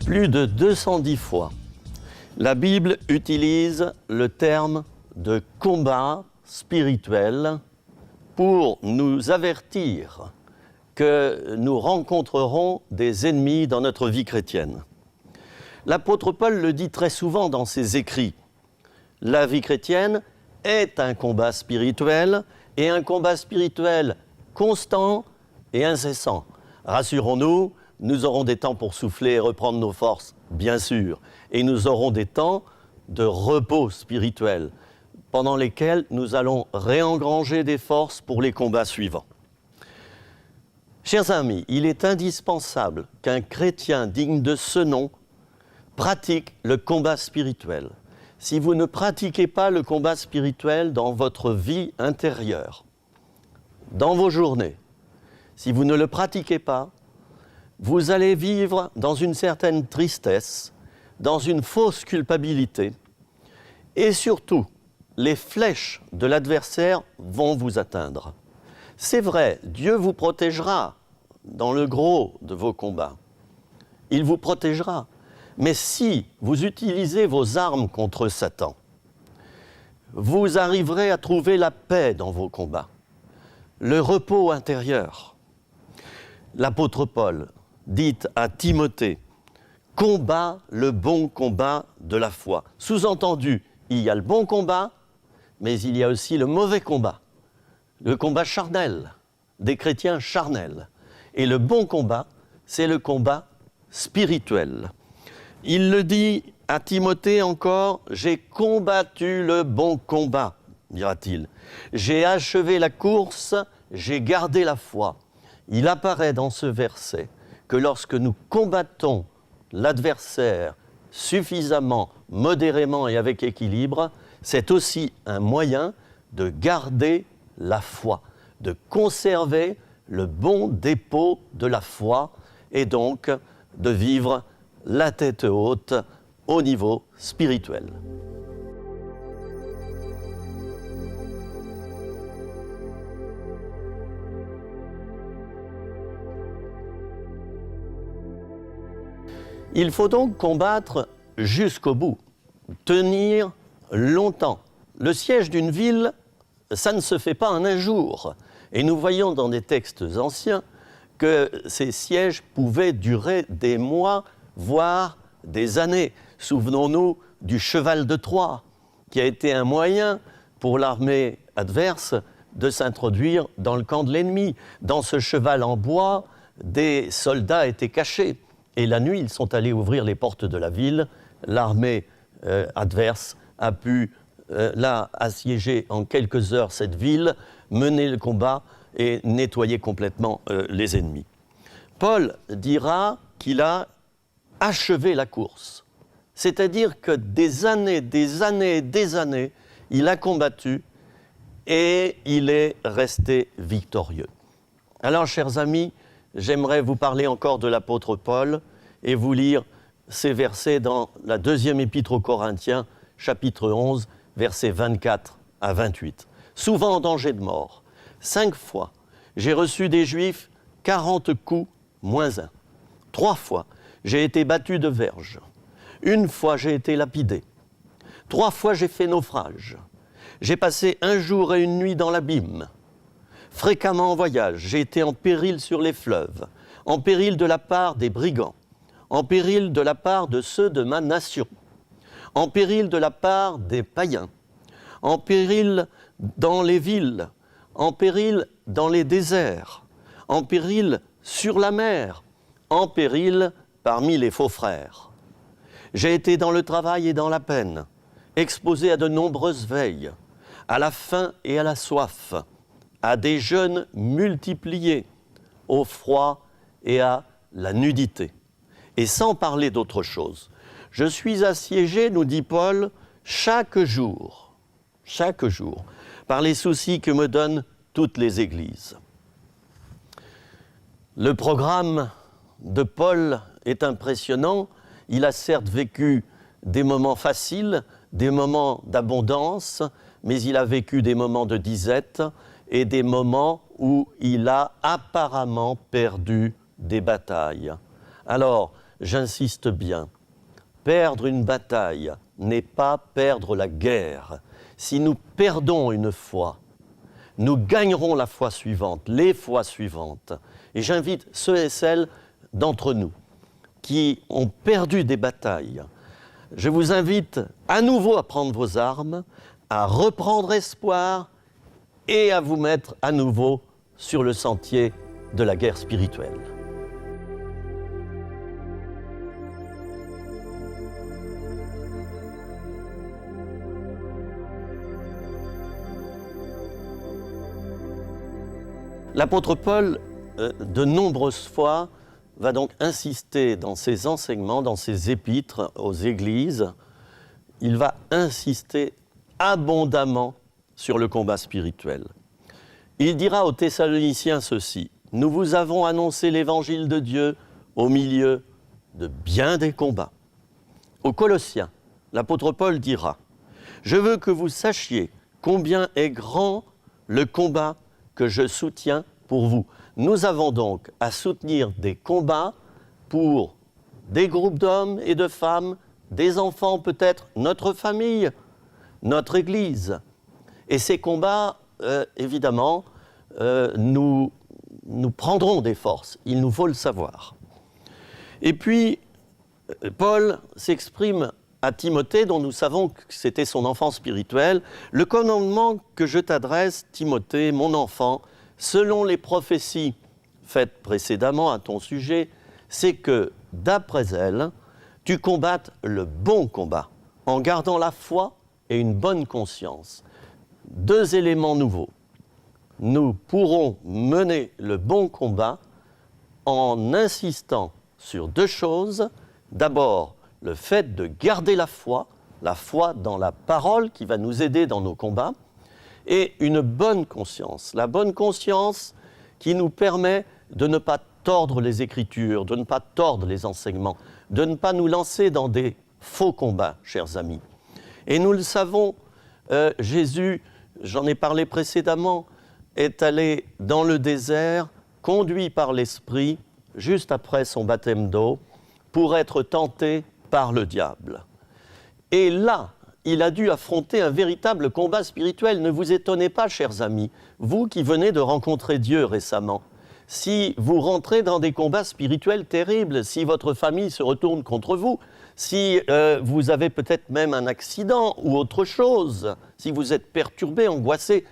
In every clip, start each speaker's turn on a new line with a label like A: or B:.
A: Plus de 210 fois, la Bible utilise le terme de combat spirituel pour nous avertir que nous rencontrerons des ennemis dans notre vie chrétienne. L'apôtre Paul le dit très souvent dans ses écrits. La vie chrétienne est un combat spirituel et un combat spirituel constant et incessant. Rassurons-nous, nous aurons des temps pour souffler et reprendre nos forces, bien sûr, et nous aurons des temps de repos spirituel, pendant lesquels nous allons réengranger des forces pour les combats suivants. Chers amis, il est indispensable qu'un chrétien digne de ce nom pratique le combat spirituel. Si vous ne pratiquez pas le combat spirituel dans votre vie intérieure, dans vos journées, si vous ne le pratiquez pas, vous allez vivre dans une certaine tristesse, dans une fausse culpabilité, et surtout, les flèches de l'adversaire vont vous atteindre. C'est vrai, Dieu vous protégera dans le gros de vos combats. Il vous protégera. Mais si vous utilisez vos armes contre Satan, vous arriverez à trouver la paix dans vos combats, le repos intérieur. L'apôtre Paul dit à Timothée, « Combat le bon combat de la foi ». Sous-entendu, il y a le bon combat, mais il y a aussi le mauvais combat, le combat charnel, des chrétiens charnels. Et le bon combat, c'est le combat spirituel. Il le dit à Timothée encore, « J'ai combattu le bon combat », dira-t-il. « J'ai achevé la course, j'ai gardé la foi ». Il apparaît dans ce verset que lorsque nous combattons l'adversaire suffisamment, modérément et avec équilibre, c'est aussi un moyen de garder la foi, de conserver le bon dépôt de la foi et donc de vivre la tête haute au niveau spirituel. Il faut donc combattre jusqu'au bout, tenir longtemps. Le siège d'une ville, ça ne se fait pas en un jour. Et nous voyons dans des textes anciens que ces sièges pouvaient durer des mois, voire des années. Souvenons-nous du cheval de Troie, qui a été un moyen pour l'armée adverse de s'introduire dans le camp de l'ennemi. Dans ce cheval en bois, des soldats étaient cachés. Et la nuit, ils sont allés ouvrir les portes de la ville. L'armée adverse a pu assiéger en quelques heures cette ville, mener le combat et nettoyer complètement les ennemis. Paul dira qu'il a achevé la course. C'est-à-dire que des années, il a combattu et il est resté victorieux. Alors, chers amis, j'aimerais vous parler encore de l'apôtre Paul et vous lire ces versets dans la deuxième épître aux Corinthiens, chapitre 11, versets 24 à 28. Souvent en danger de mort, 5 fois, j'ai reçu des Juifs 40 coups moins 1. 3 fois, j'ai été battu de verge. 1 fois, j'ai été lapidé. 3 fois, j'ai fait naufrage. J'ai passé 1 jour et 1 nuit dans l'abîme. Fréquemment en voyage, j'ai été en péril sur les fleuves, en péril de la part des brigands, en péril de la part de ceux de ma nation, en péril de la part des païens, en péril dans les villes, en péril dans les déserts, en péril sur la mer, en péril parmi les faux frères. J'ai été dans le travail et dans la peine, exposé à de nombreuses veilles, à la faim et à la soif, à des jeûnes multipliés, au froid et à la nudité. Et sans parler d'autre chose, je suis assiégé, nous dit Paul, chaque jour, par les soucis que me donnent toutes les églises. Le programme de Paul est impressionnant. Il a certes vécu des moments faciles, des moments d'abondance, mais il a vécu des moments de disette et des moments où il a apparemment perdu des batailles. Alors, j'insiste bien, perdre une bataille n'est pas perdre la guerre. Si nous perdons une foi, nous gagnerons la fois suivante, les fois suivantes. Et j'invite ceux et celles d'entre nous qui ont perdu des batailles, je vous invite à nouveau à prendre vos armes, à reprendre espoir et à vous mettre à nouveau sur le sentier de la guerre spirituelle. L'apôtre Paul, de nombreuses fois, va donc insister dans ses enseignements, dans ses épîtres aux églises, il va insister abondamment sur le combat spirituel. Il dira aux Thessaloniciens ceci, « Nous vous avons annoncé l'évangile de Dieu au milieu de bien des combats. » Aux Colossiens, l'apôtre Paul dira, « Je veux que vous sachiez combien est grand le combat que je soutiens pour vous. » Nous avons donc à soutenir des combats pour des groupes d'hommes et de femmes, des enfants peut-être, notre famille, notre Église. Et ces combats, évidemment, nous prendrons des forces, il nous faut le savoir. Et puis, Paul s'exprime à Timothée, dont nous savons que c'était son enfant spirituel, « Le commandement que je t'adresse, Timothée, mon enfant, selon les prophéties faites précédemment à ton sujet, c'est que, d'après elles, tu combattes le bon combat, en gardant la foi et une bonne conscience. » Deux éléments nouveaux. Nous pourrons mener le bon combat en insistant sur deux choses. D'abord, le fait de garder la foi dans la parole qui va nous aider dans nos combats, et une bonne conscience. La bonne conscience qui nous permet de ne pas tordre les Écritures, de ne pas tordre les enseignements, de ne pas nous lancer dans des faux combats, chers amis. Et nous le savons, Jésus, j'en ai parlé précédemment, est allé dans le désert, conduit par l'Esprit, juste après son baptême d'eau, pour être tenté par le diable. Et là, il a dû affronter un véritable combat spirituel. Ne vous étonnez pas, chers amis, vous qui venez de rencontrer Dieu récemment, si vous rentrez dans des combats spirituels terribles, si votre famille se retourne contre vous, si vous avez peut-être même un accident ou autre chose, si vous êtes perturbé, angoissé,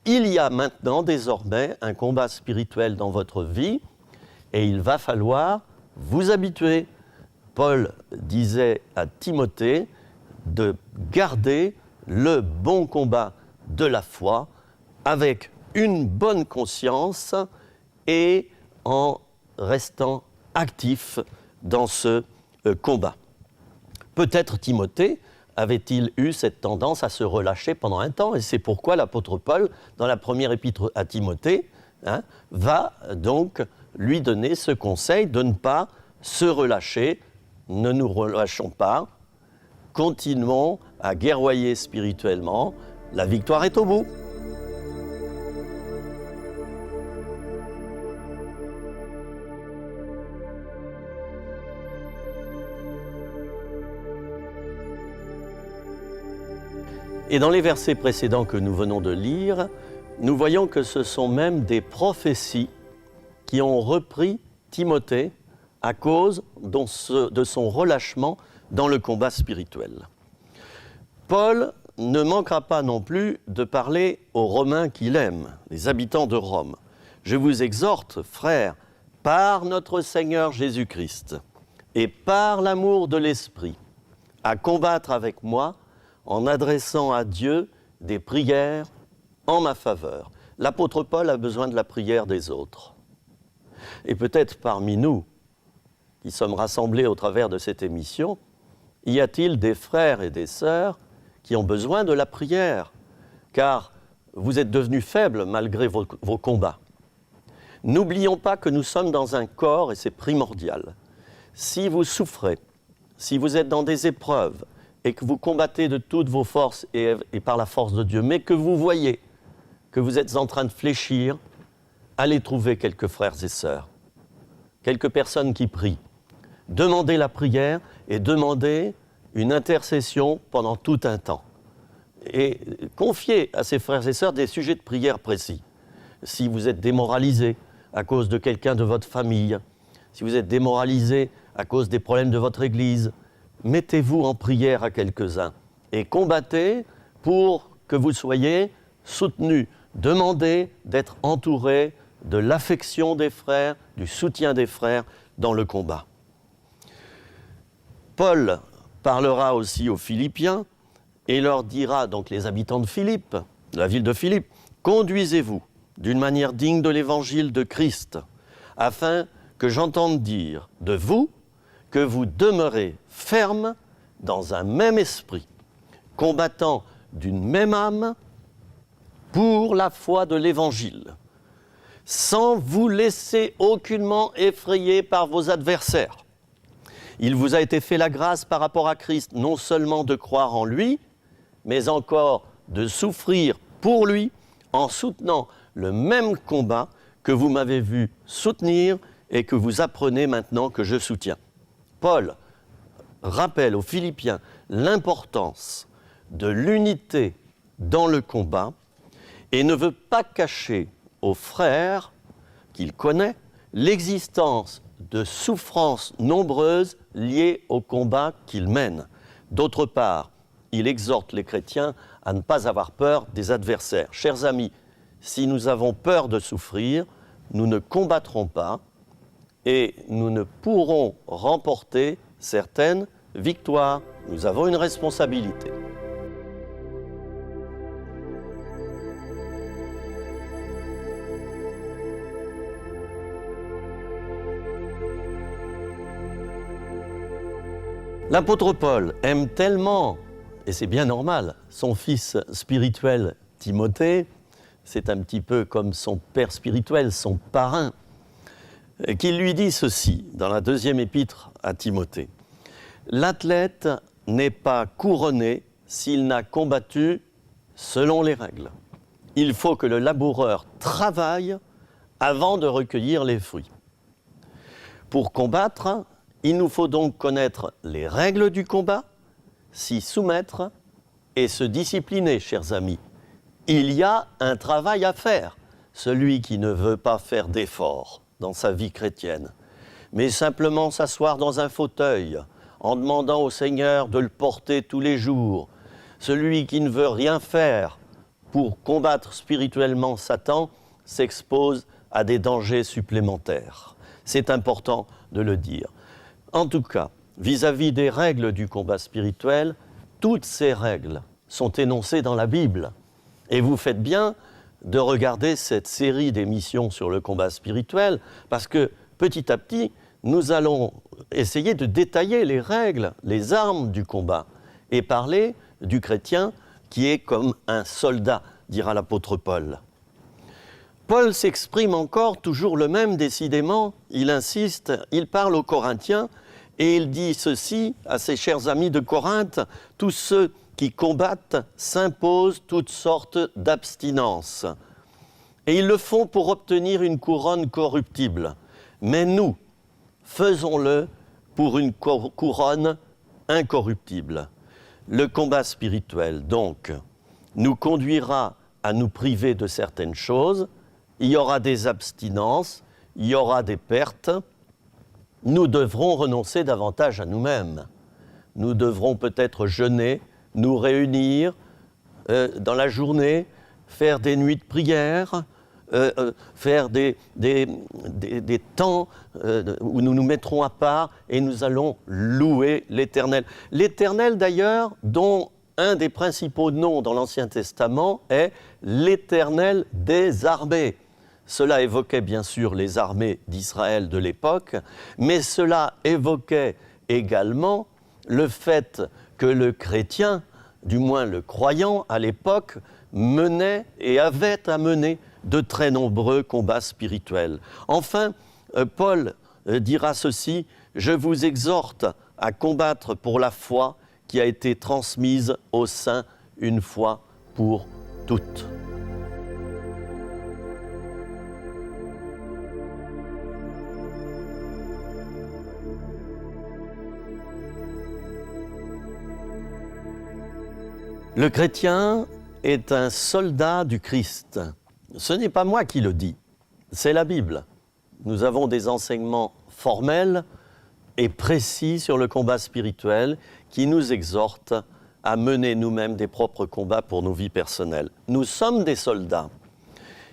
A: il y a maintenant désormais un combat spirituel dans votre vie et il va falloir vous habituer. Paul disait à Timothée de garder le bon combat de la foi avec une bonne conscience et en restant actif dans ce combat. Peut-être Timothée avait-il eu cette tendance à se relâcher pendant un temps, et c'est pourquoi l'apôtre Paul, dans la première épître à Timothée, va donc lui donner ce conseil de ne pas se relâcher. Ne nous relâchons pas, continuons à guerroyer spirituellement, la victoire est au bout. Et dans les versets précédents que nous venons de lire, nous voyons que ce sont même des prophéties qui ont repris Timothée à cause de son relâchement dans le combat spirituel. Paul ne manquera pas non plus de parler aux Romains qu'il aime, les habitants de Rome. Je vous exhorte, frères, par notre Seigneur Jésus-Christ et par l'amour de l'Esprit, à combattre avec moi en adressant à Dieu des prières en ma faveur. L'apôtre Paul a besoin de la prière des autres. Et peut-être parmi nous, qui sommes rassemblés au travers de cette émission, y a-t-il des frères et des sœurs qui ont besoin de la prière, car vous êtes devenus faibles malgré vos combats. N'oublions pas que nous sommes dans un corps et c'est primordial. Si vous souffrez, si vous êtes dans des épreuves et que vous combattez de toutes vos forces et par la force de Dieu, mais que vous voyez que vous êtes en train de fléchir, allez trouver quelques frères et sœurs, quelques personnes qui prient. demandez la prière et demandez une intercession pendant tout un temps. Et confiez à ses frères et sœurs des sujets de prière précis. Si vous êtes démoralisé à cause de quelqu'un de votre famille, si vous êtes démoralisé à cause des problèmes de votre Église, mettez-vous en prière à quelques-uns et combattez pour que vous soyez soutenus. Demandez d'être entourés de l'affection des frères, du soutien des frères dans le combat. Paul parlera aussi aux Philippiens et leur dira, donc les habitants de Philippe, de la ville de Philippe, « Conduisez-vous d'une manière digne de l'évangile de Christ, afin que j'entende dire de vous que vous demeurez fermes dans un même esprit, combattant d'une même âme pour la foi de l'évangile, sans vous laisser aucunement effrayer par vos adversaires. Il vous a été fait la grâce par rapport à Christ, non seulement de croire en lui, mais encore de souffrir pour lui en soutenant le même combat que vous m'avez vu soutenir et que vous apprenez maintenant que je soutiens. » Paul rappelle aux Philippiens l'importance de l'unité dans le combat et ne veut pas cacher aux frères qu'il connaît l'existence de souffrances nombreuses liées au combat qu'il mène. D'autre part, il exhorte les chrétiens à ne pas avoir peur des adversaires. Chers amis, si nous avons peur de souffrir, nous ne combattrons pas et nous ne pourrons remporter certaines victoires. Nous avons une responsabilité. L'apôtre Paul aime tellement, et c'est bien normal, son fils spirituel Timothée, c'est un petit peu comme son père spirituel, son parrain, qu'il lui dit ceci dans la deuxième épître à Timothée. « L'athlète n'est pas couronné s'il n'a combattu selon les règles. Il faut que le laboureur travaille avant de recueillir les fruits. Pour combattre, il nous faut donc connaître les règles du combat, s'y soumettre et se discipliner, chers amis. Il y a un travail à faire, celui qui ne veut pas faire d'efforts dans sa vie chrétienne, mais simplement s'asseoir dans un fauteuil en demandant au Seigneur de le porter tous les jours, celui qui ne veut rien faire pour combattre spirituellement Satan s'expose à des dangers supplémentaires. C'est important de le dire. En tout cas, vis-à-vis des règles du combat spirituel, toutes ces règles sont énoncées dans la Bible. Et vous faites bien de regarder cette série d'émissions sur le combat spirituel, parce que petit à petit, nous allons essayer de détailler les règles, les armes du combat, et parler du chrétien qui est comme un soldat, dira l'apôtre Paul. Paul s'exprime encore, toujours le même décidément, il insiste, il parle aux Corinthiens et il dit ceci à ses chers amis de Corinthe, « Tous ceux qui combattent s'imposent toutes sortes d'abstinences. Et ils le font pour obtenir une couronne corruptible. Mais nous, faisons-le pour une couronne incorruptible. » Le combat spirituel, donc, nous conduira à nous priver de certaines choses. Il y aura des abstinences, il y aura des pertes. Nous devrons renoncer davantage à nous-mêmes. Nous devrons peut-être jeûner, nous réunir dans la journée, faire des nuits de prière, faire des temps où nous nous mettrons à part et nous allons louer l'Éternel. L'Éternel d'ailleurs, dont un des principaux noms dans l'Ancien Testament est l'Éternel des armées. Cela évoquait bien sûr les armées d'Israël de l'époque, mais cela évoquait également le fait que le chrétien, du moins le croyant à l'époque, menait et avait à mener de très nombreux combats spirituels. Enfin, Paul dira ceci, « Je vous exhorte à combattre pour la foi qui a été transmise aux saints une fois pour toutes. » Le chrétien est un soldat du Christ. Ce n'est pas moi qui le dis, c'est la Bible. Nous avons des enseignements formels et précis sur le combat spirituel qui nous exhortent à mener nous-mêmes des propres combats pour nos vies personnelles. Nous sommes des soldats.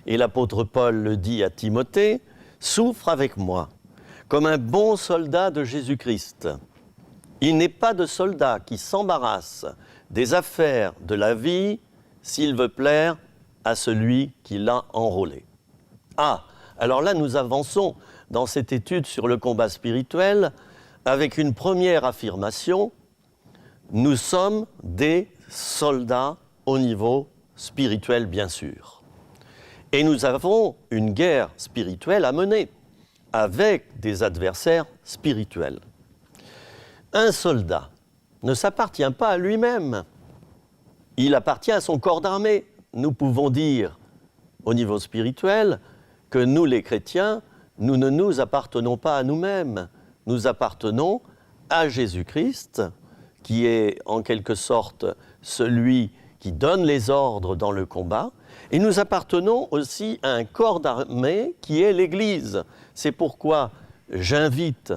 A: Et l'apôtre Paul le dit à Timothée, « Souffre avec moi, comme un bon soldat de Jésus-Christ. » Il n'est pas de soldat qui s'embarrasse des affaires de la vie s'il veut plaire à celui qui l'a enrôlé. Ah, alors là, nous avançons dans cette étude sur le combat spirituel avec une première affirmation. Nous sommes des soldats au niveau spirituel, bien sûr. Et nous avons une guerre spirituelle à mener avec des adversaires spirituels. Un soldat ne s'appartient pas à lui-même. Il appartient à son corps d'armée. Nous pouvons dire, au niveau spirituel, que nous, les chrétiens, nous ne nous appartenons pas à nous-mêmes. Nous appartenons à Jésus-Christ, qui est en quelque sorte celui qui donne les ordres dans le combat, et nous appartenons aussi à un corps d'armée qui est l'Église. C'est pourquoi j'invite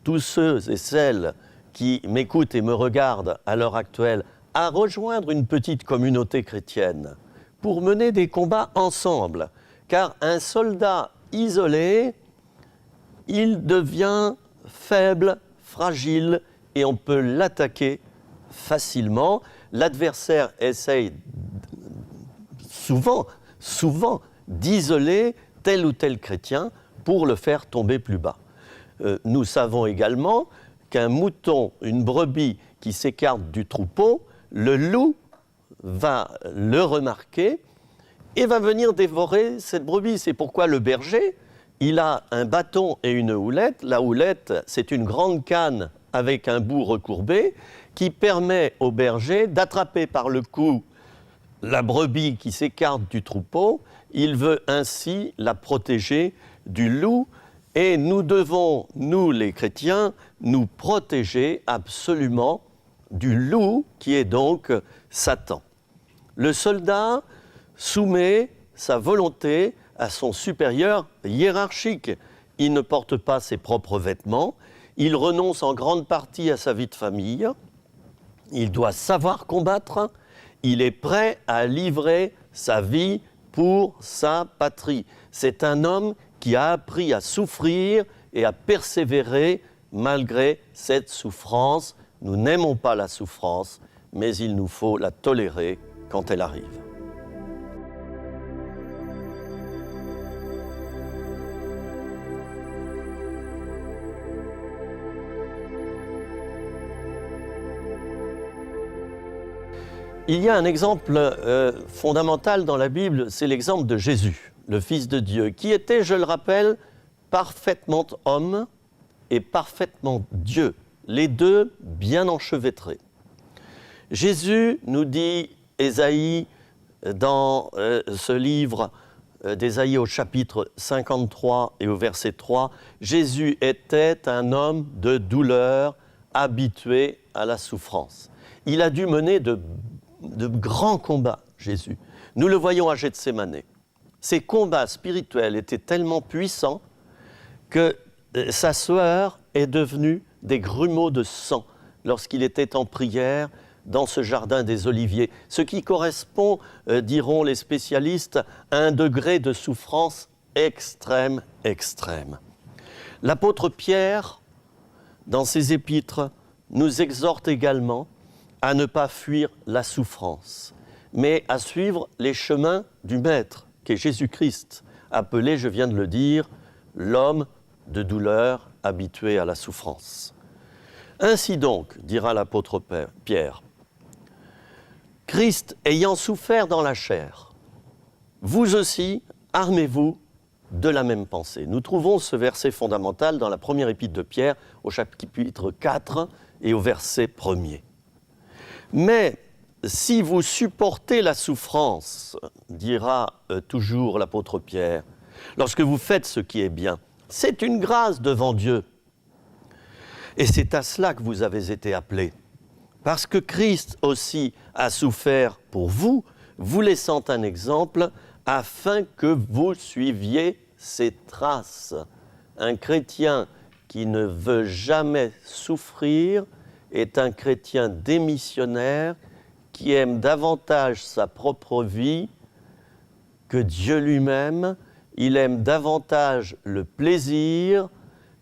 A: tous ceux et celles qui m'écoutent et me regardent à l'heure actuelle à rejoindre une petite communauté chrétienne pour mener des combats ensemble. Car un soldat isolé, il devient faible, fragile, et on peut l'attaquer facilement. L'adversaire essaye souvent d'isoler tel ou tel chrétien pour le faire tomber plus bas. Nous savons également qu'un mouton, une brebis qui s'écarte du troupeau, le loup va le remarquer et va venir dévorer cette brebis. C'est pourquoi le berger, il a un bâton et une houlette. La houlette, c'est une grande canne avec un bout recourbé qui permet au berger d'attraper par le cou la brebis qui s'écarte du troupeau. Il veut ainsi la protéger du loup. Et nous devons, nous les chrétiens, nous protéger absolument du loup qui est donc Satan. Le soldat soumet sa volonté à son supérieur hiérarchique. Il ne porte pas ses propres vêtements, il renonce en grande partie à sa vie de famille, il doit savoir combattre, il est prêt à livrer sa vie pour sa patrie. C'est un homme qui a appris à souffrir et à persévérer malgré cette souffrance. Nous n'aimons pas la souffrance, mais il nous faut la tolérer quand elle arrive. Il y a un exemple fondamental dans la Bible, c'est l'exemple de Jésus, le Fils de Dieu, qui était, je le rappelle, parfaitement homme et parfaitement Dieu, les deux bien enchevêtrés. Jésus, nous dit Ésaïe dans ce livre d'Ésaïe au chapitre 53 et au verset 3, Jésus était un homme de douleur, habitué à la souffrance. Il a dû mener de grands combats, Jésus. Nous le voyons à Gethsémane. Ces combats spirituels étaient tellement puissants que sa sueur est devenue des grumeaux de sang lorsqu'il était en prière dans ce jardin des Oliviers, ce qui correspond, diront les spécialistes, à un degré de souffrance extrême. L'apôtre Pierre, dans ses épîtres, nous exhorte également à ne pas fuir la souffrance, mais à suivre les chemins du Maître, qu'est Jésus-Christ, appelé, je viens de le dire, l'homme de douleur habitué à la souffrance. Ainsi donc, dira l'apôtre Pierre, Christ ayant souffert dans la chair, vous aussi, armez-vous de la même pensée. Nous trouvons ce verset fondamental dans la première épître de Pierre, au chapitre 4 et au verset 1er. Mais si vous supportez la souffrance, dira toujours l'apôtre Pierre, lorsque vous faites ce qui est bien, c'est une grâce devant Dieu. Et c'est à cela que vous avez été appelés, parce que Christ aussi a souffert pour vous, vous laissant un exemple afin que vous suiviez ses traces. Un chrétien qui ne veut jamais souffrir est un chrétien démissionnaire qui aime davantage sa propre vie que Dieu lui-même. Il aime davantage le plaisir,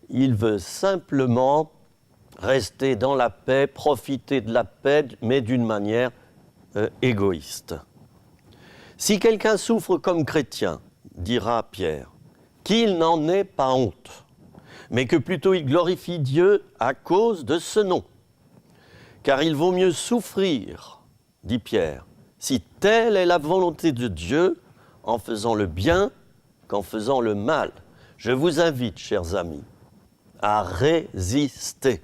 A: il veut simplement rester dans la paix, profiter de la paix, mais d'une manière égoïste. Si quelqu'un souffre comme chrétien, dira Pierre, qu'il n'en ait pas honte, mais que plutôt il glorifie Dieu à cause de ce nom. Car il vaut mieux souffrir, dit Pierre, si telle est la volonté de Dieu, en faisant le bien qu'en faisant le mal. Je vous invite, chers amis, à résister.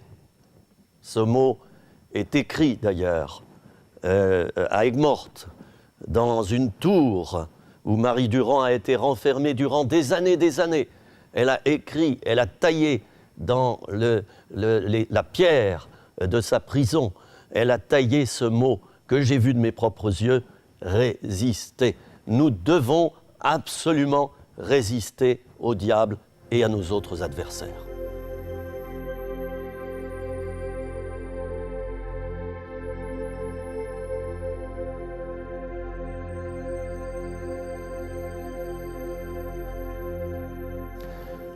A: Ce mot est écrit d'ailleurs à Aigues-Mortes, dans une tour où Marie Durand a été renfermée durant des années. Elle a écrit, elle a taillé dans la pierre de sa prison, elle a taillé ce mot que j'ai vu de mes propres yeux, résister. Nous devons absolument résister au diable et à nos autres adversaires.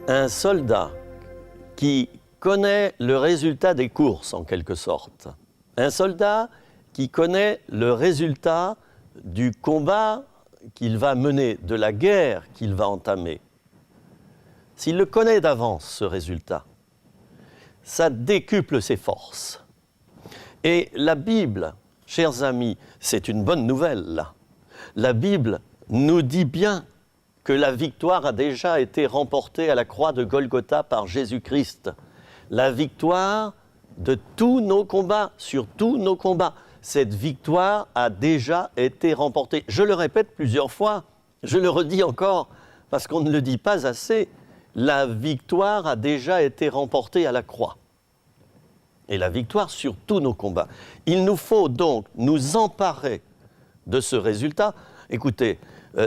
A: Un soldat qui connaît le résultat des courses, en quelque sorte, un soldat qui connaît le résultat du combat qu'il va mener, de la guerre qu'il va entamer, s'il le connaît d'avance, ce résultat, ça décuple ses forces. Et la Bible, chers amis, c'est une bonne nouvelle, là. La Bible nous dit bien que la victoire a déjà été remportée à la croix de Golgotha par Jésus-Christ. La victoire de tous nos combats, sur tous nos combats. Cette victoire a déjà été remportée. Je le répète plusieurs fois, je le redis encore, parce qu'on ne le dit pas assez. La victoire a déjà été remportée à la croix. Et la victoire sur tous nos combats. Il nous faut donc nous emparer de ce résultat. Écoutez,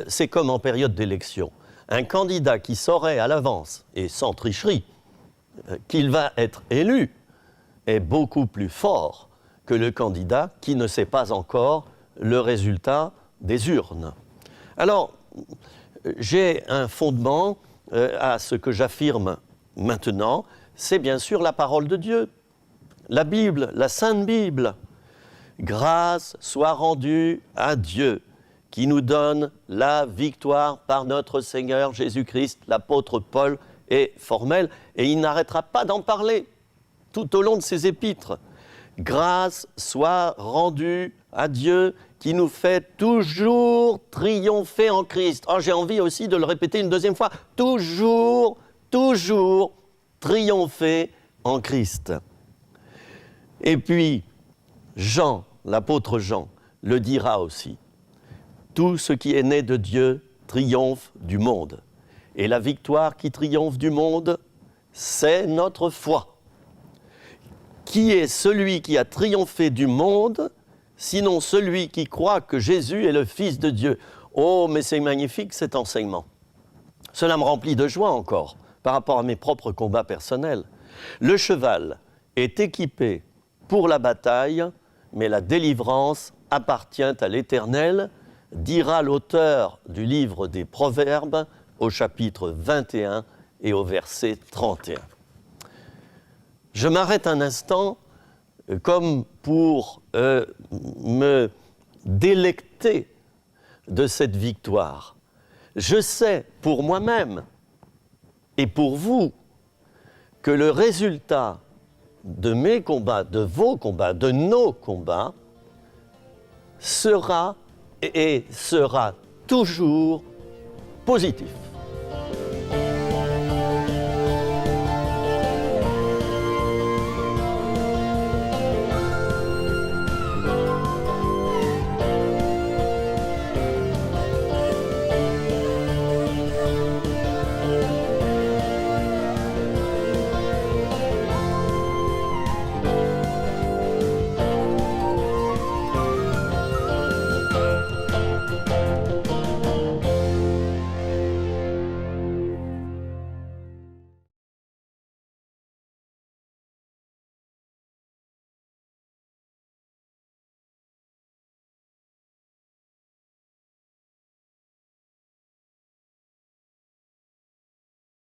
A: c'est comme en période d'élection. Un candidat qui saurait à l'avance, et sans tricherie, qu'il va être élu, est beaucoup plus fort que le candidat qui ne sait pas encore le résultat des urnes. Alors, j'ai un fondement à ce que j'affirme maintenant, c'est bien sûr la parole de Dieu, la Bible, la Sainte Bible. Grâce soit rendue à Dieu, qui nous donne la victoire par notre Seigneur Jésus-Christ. L'apôtre Paul est formel et il n'arrêtera pas d'en parler tout au long de ses épîtres. Grâce soit rendue à Dieu qui nous fait toujours triompher en Christ. Oh, j'ai envie aussi de le répéter une deuxième fois. Toujours triompher en Christ. Et puis, Jean, l'apôtre Jean, le dira aussi. Tout ce qui est né de Dieu triomphe du monde. Et la victoire qui triomphe du monde, c'est notre foi. Qui est celui qui a triomphé du monde, sinon celui qui croit que Jésus est le Fils de Dieu? Oh, mais c'est magnifique cet enseignement. Cela me remplit de joie encore, par rapport à mes propres combats personnels. Le cheval est équipé pour la bataille, mais la délivrance appartient à l'Éternel, dira l'auteur du livre des Proverbes au chapitre 21 et au verset 31. Je m'arrête un instant comme pour me délecter de cette victoire. Je sais pour moi-même et pour vous que le résultat de mes combats, de vos combats, de nos combats sera et sera toujours positif.